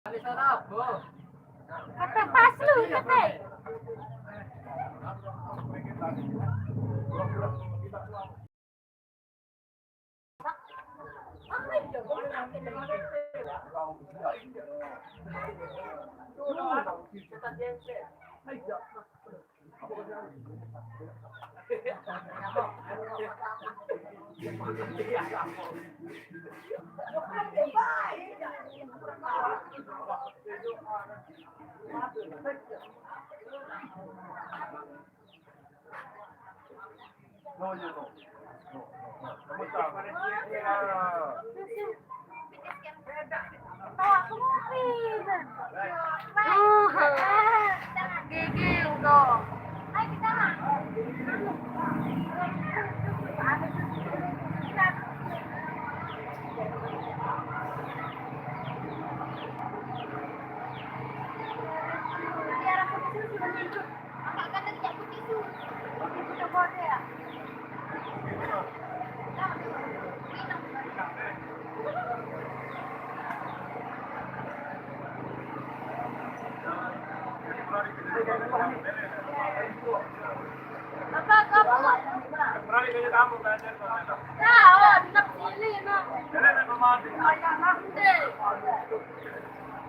Kata pas lu, kata. Gigil dong. Ayo kita mah.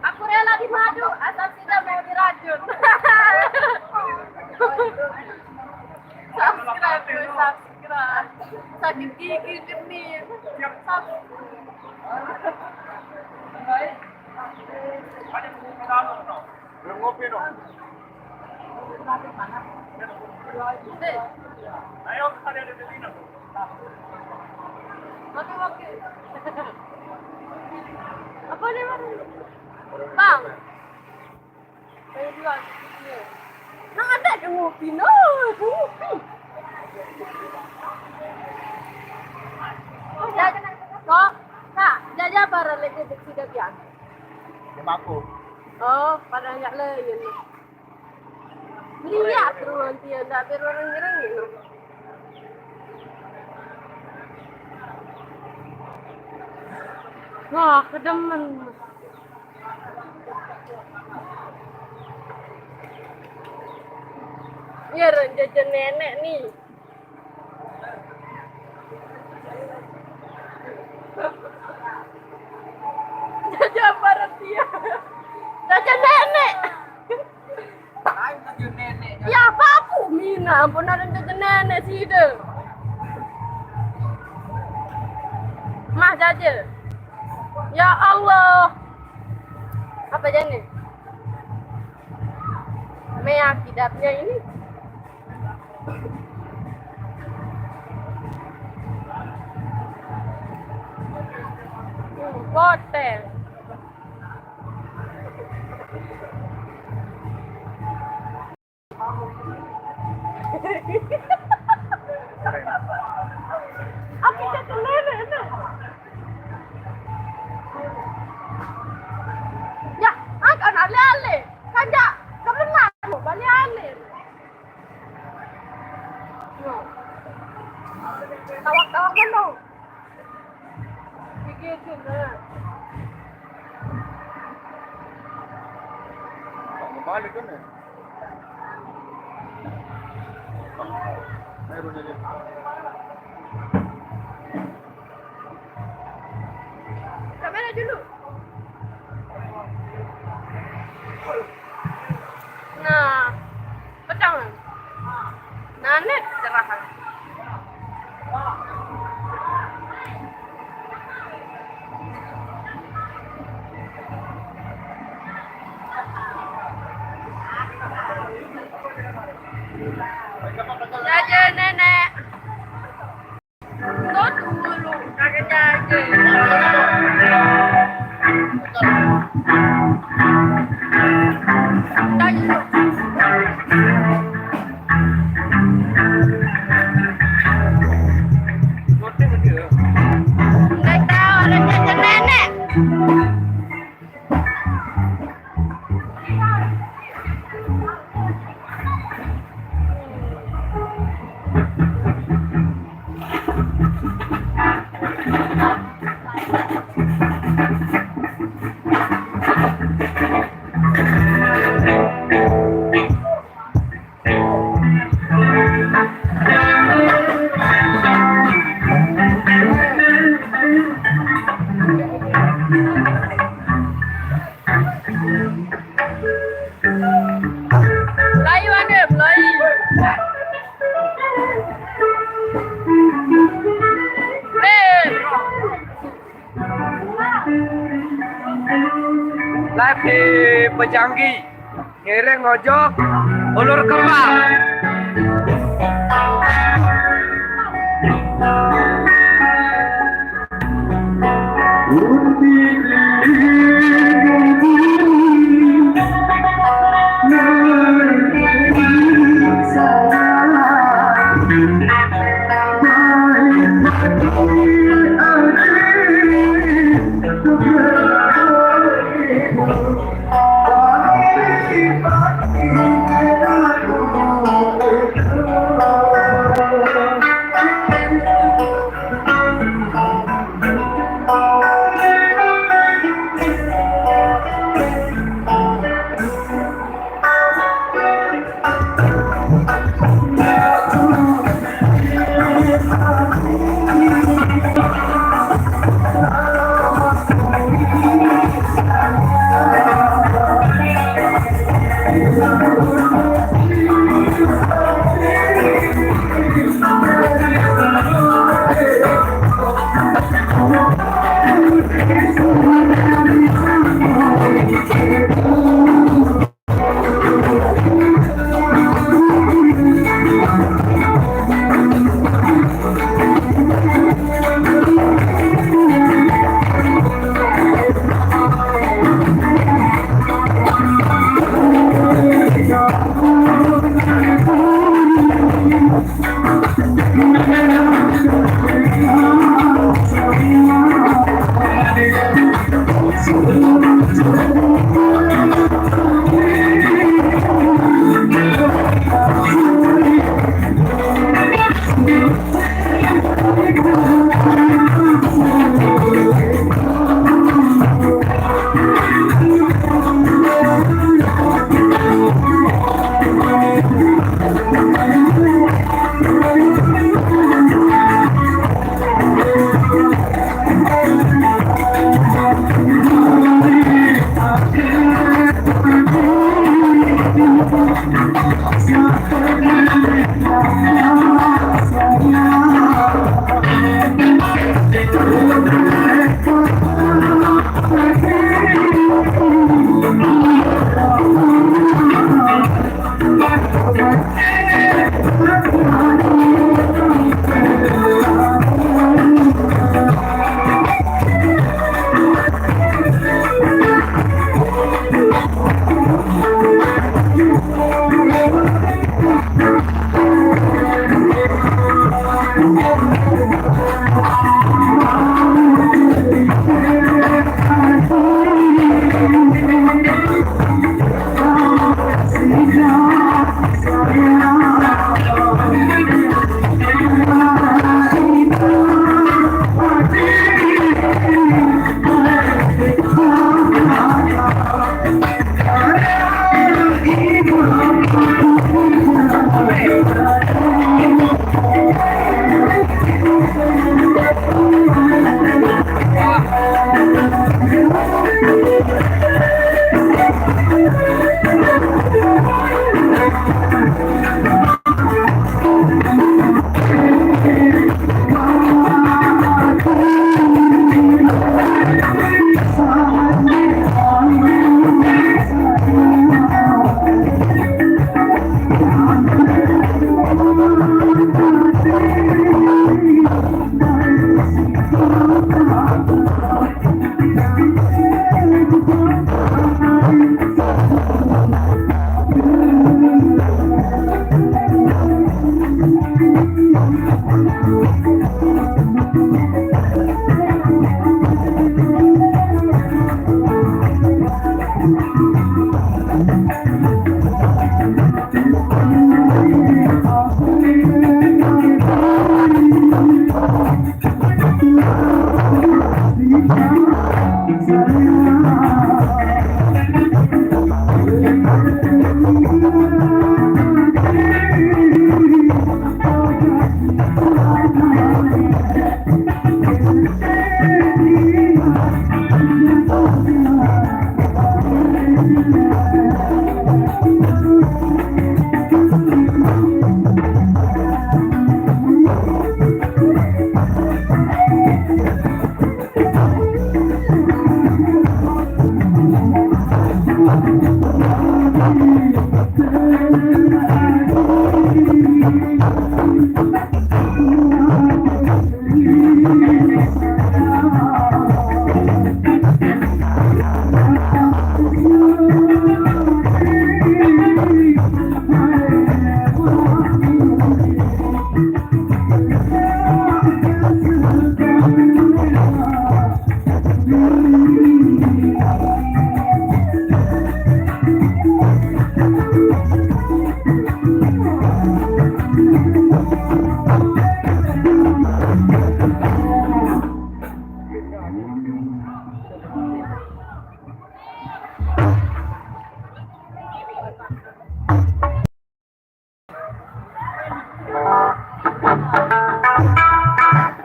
Aku rela dimadu asal tidak mau diracun. Subscribe. Sakit gigi genit. Belum ngopi dong. Ayo kita ada di sini. Oke. Apa nih bang? Bang. Saya bilang. Nah ada yang ngopi, ngopi. Kok, kak, jadi apa religi tidak biang? Aku. Oh, pada nggak lain. Lihat terus nanti ada orang-orang ini. Wah, kedemen. Iya, jajan nenek nih. Jajan barat dia. Jajan nenek. Ya papu mina, ampun ada jajan nenek sih deh. Mah jajan. Ya Allah. Apa jenis? Akibatnya ini. Hotel. Apa kata nenek? Ya, akan ale-ale. Kanja, kebenar. Balik ale. Tawak-tawak mana? Gigit na. Balik kan ya? Meron na din. Kamera dulu. Nah, pecah. Nah, net cerahan. Jajan nenek. Tuh dulu, kakek Nggak tahu ada jajan nenek. live di Pejanggi, ngiring ojok, ulur kembang.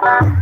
Bye.